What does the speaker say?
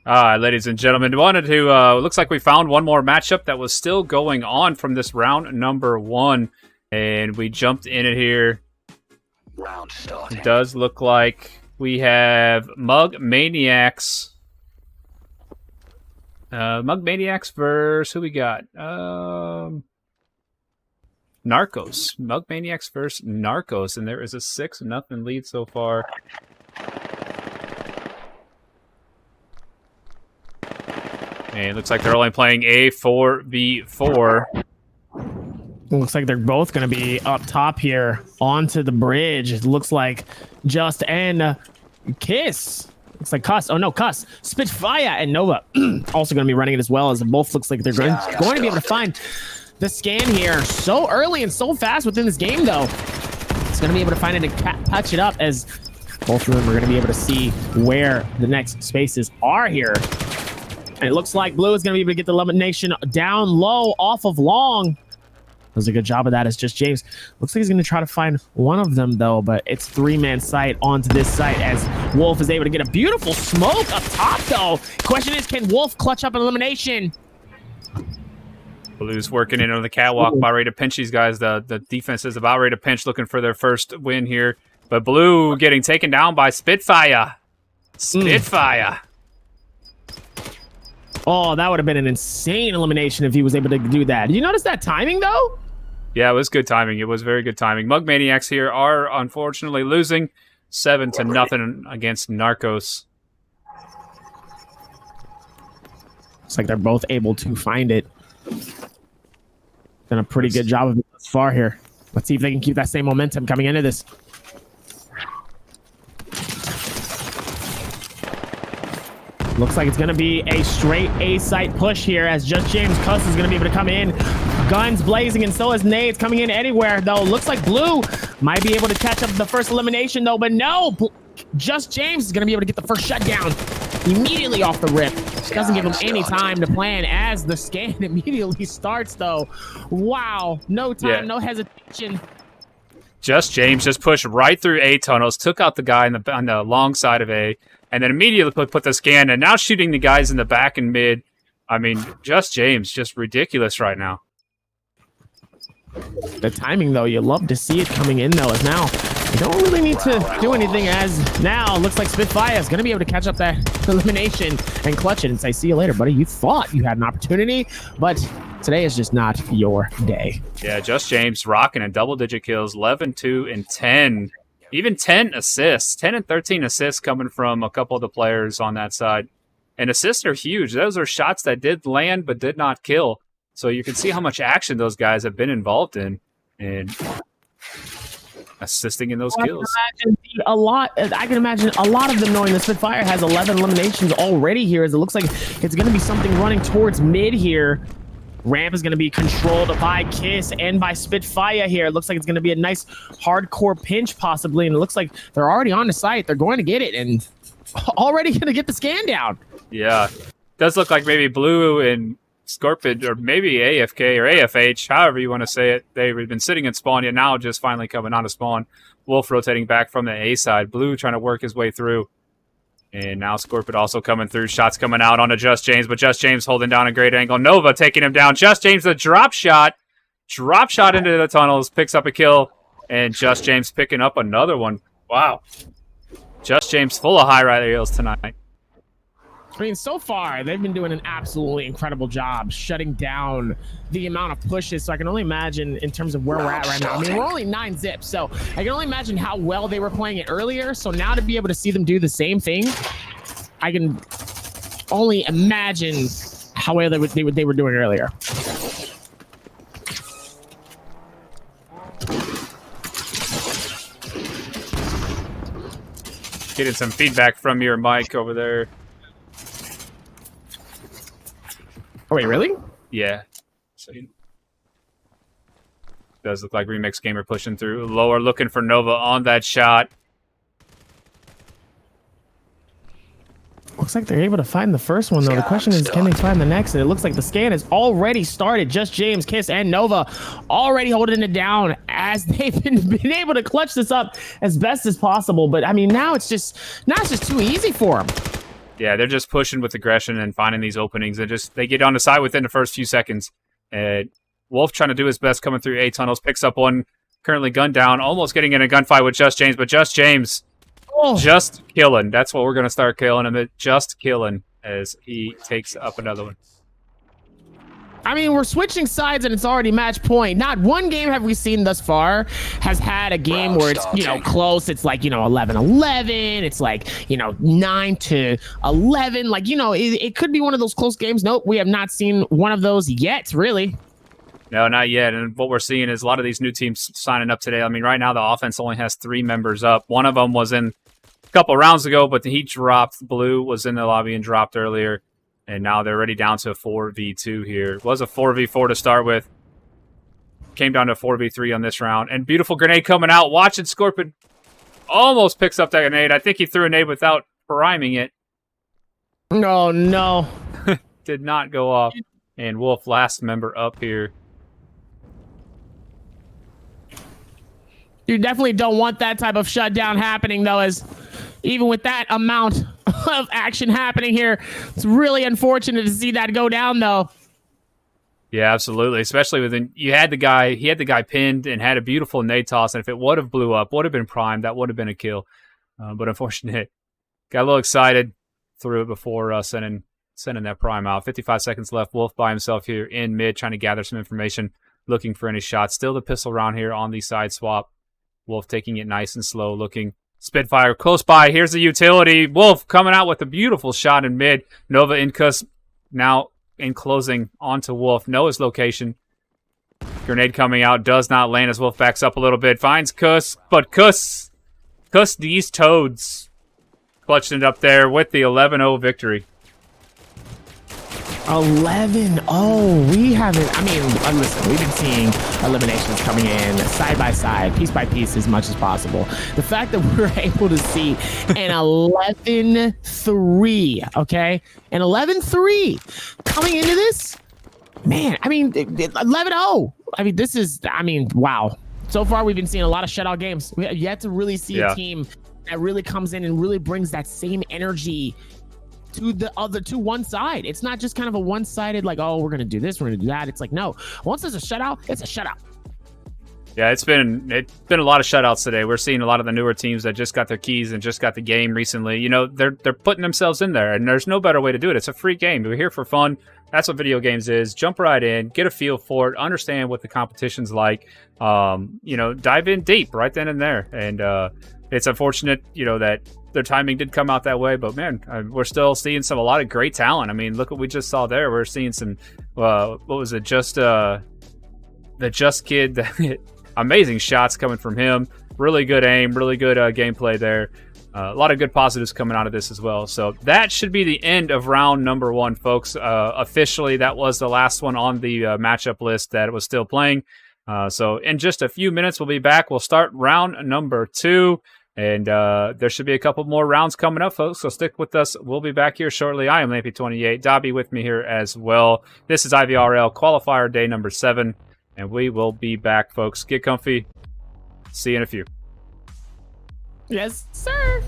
All right, ladies and gentlemen, wanted to, looks like we found one more matchup that was still going on from this round number 1, and we jumped in it here. Round starting. It does look like we have Maniacs. Maniacs versus, who we got? Narcos. Maniacs versus Narcos, and there is a 6-0 lead so far. And it looks like they're only playing A4v4. Looks like they're both going to be up top here onto the bridge. It looks like Just and Kiss. Looks like Cuss. Oh, no, Cuss. Spitfire and Nova also going to be running it as well, as it both looks like they're going to be able to find the scan here so early and so fast within this game, though. It's going to be able to find it and patch it up, as both of them are going to be able to see where the next spaces are here. And it looks like Blue is going to be able to get the elimination down low off of Long. Does a good job of that as Just James. Looks like he's going to try to find one of them, though, but it's 3-man sight onto this site, as Wolf is able to get a beautiful smoke up top, though. Question is, can Wolf clutch up an elimination? Blue's working in on the catwalk, about ready to pinch these guys. The defense is about ready to pinch, looking for their first win here. But Blue getting taken down by Spitfire. Spitfire. Oh, that would have been an insane elimination if he was able to do that. Did you notice that timing, though? Yeah, it was good timing. It was very good timing. Maniacs here are unfortunately losing 7-0 against Narcos. It's like they're both able to find it. Done a pretty good job of it thus far here. Let's see if they can keep that same momentum coming into this. Looks like it's going to be a straight A-site push here, as Just James Cuss is going to be able to come in. Guns blazing, and so is Nades coming in anywhere, though. Looks like Blue might be able to catch up the first elimination, though, but no! Just James is going to be able to get the first shutdown immediately off the rip. Doesn't give him any time to plan as the scan immediately starts, though. Wow. No time, no hesitation. Just James just pushed right through A tunnels, took out the guy on the long side of A, and then immediately put the scan, and now shooting the guys in the back and mid. I mean, Just James, just ridiculous right now. The timing, though, you love to see it coming in, though, as now you don't really need to do anything, as now looks like Spitfire is going to be able to catch up that elimination and clutch it and say, see you later, buddy. You thought you had an opportunity, but today is just not your day. Yeah, Just James rocking in double-digit kills, 11, 2, and 10. Even 10 assists, 10 and 13 assists coming from a couple of the players on that side. And assists are huge. Those are shots that did land but did not kill. So you can see how much action those guys have been involved in and assisting in those kills. I can imagine a lot of them knowing that Spitfire has 11 eliminations already here, as it looks like it's going to be something running towards mid here. Ramp is going to be controlled by Kiss and by Spitfire here. It looks like it's going to be a nice hardcore pinch possibly, and it looks like they're already on the site. They're going to get it and already going to get the scan down. Yeah. Does look like maybe Blue and Scorpion, or maybe AFK or AFH, however you want to say it. They've been sitting in spawn, yet now just finally coming out of spawn. Wolf rotating back from the A side. Blue trying to work his way through. And now Scorpion also coming through. Shots coming out onto Just James, but Just James holding down a great angle. Nova taking him down. Just James, the drop shot. Drop shot into the tunnels. Picks up a kill. And Just James picking up another one. Wow. Just James full of high rails tonight. I mean, so far, they've been doing an absolutely incredible job shutting down the amount of pushes. So I can only imagine in terms of where we're at right now. I mean, we're only 9 zips, so I can only imagine how well they were playing it earlier. So now to be able to see them do the same thing, I can only imagine how well they were doing earlier. Getting some feedback from your mic over there. Oh, wait, really? Yeah. So, does look like Remix Gamer pushing through. Lower looking for Nova on that shot. Looks like they're able to find the first one, though. The question is, can they find the next? And it looks like the scan has already started. Just James, Kiss, and Nova already holding it down as they've been able to clutch this up as best as possible. But, I mean, now it's just too easy for them. Yeah, they're just pushing with aggression and finding these openings. And they get on the side within the first few seconds. And Wolf trying to do his best coming through A tunnels. Picks up one, currently gunned down. Almost getting in a gunfight with Just James. But Just James just killing. That's what we're going to start killing him. Just killing as he takes up another one. I mean, we're switching sides and it's already match point. Not one game have we seen thus far has had a game where it's, you know, close. It's like, you know, 11-11. It's like, you know, 9-11. Like, you know, it could be one of those close games. Nope, we have not seen one of those yet, really. No, not yet. And what we're seeing is a lot of these new teams signing up today. I mean, right now the offense only has 3 members up. One of them was in a couple rounds ago, but he dropped. Blue was in the lobby and dropped earlier. And now they're already down to a 4v2 here. It was a 4v4 to start with. Came down to a 4v3 on this round. And beautiful grenade coming out. Watching Scorpion almost picks up that grenade. I think he threw a nade without priming it. No, no. Did not go off. And Wolf, last member up here. You definitely don't want that type of shutdown happening, though, as even with that amount of action happening here, it's really unfortunate to see that go down, though. Yeah, absolutely. Especially when he had the guy pinned and had a beautiful nade toss, and if it would have blew up, would have been primed, that would have been a kill. But unfortunate, got a little excited, threw it before sending that prime out. 55 seconds left. Wolf by himself here in mid, trying to gather some information, looking for any shots. Still the pistol round here on the side swap. Wolf taking it nice and slow, looking. Spitfire close by. Here's the utility. Wolf coming out with a beautiful shot in mid. Nova in Kuss now in closing onto Wolf. Noah's location. Grenade coming out. Does not land as Wolf backs up a little bit. Finds Kuss. But Kuss these toads. Clutching it up there with the 11-0 victory. 11-0. We haven't, I mean, listen, we've been seeing eliminations coming in side by side, piece by piece, as much as possible. The fact that we're able to see an 11-3, okay? An 11-3 coming into this, man, I mean, 11-0. I mean, this is, I mean, wow. So far, we've been seeing a lot of shutout games. We have yet to really see a team that really comes in and really brings that same energy to one side. It's not just kind of a one-sided, like, oh, we're gonna do this, we're gonna do that. It's like, no, once there's a shutout, it's a shutout. Yeah, it's been a lot of shutouts today. We're seeing a lot of the newer teams that just got their keys and just got the game recently. You know, they're putting themselves in there, and there's no better way to do it. It's a free game. We're here for fun. That's what video games is. Jump right in, get a feel for it, understand what the competition's like. You know, dive in deep right then and there. And it's unfortunate, you know, that their timing did come out that way, but man, we're still seeing a lot of great talent. I mean, look what we just saw there. We're seeing some, what was it? The Just Kid, amazing shots coming from him. Really good aim, really good gameplay there. A lot of good positives coming out of this as well. So that should be the end of round number 1, folks. Officially, that was the last one on the matchup list that was still playing. So in just a few minutes, we'll be back. We'll start round number 2. And there should be a couple more rounds coming up, folks, so stick with us. We'll be back here shortly. I am Lampy28. Dobby with me here as well. This is IVRL Qualifier Day number 7, and we will be back, folks. Get comfy. See you in a few. Yes, sir.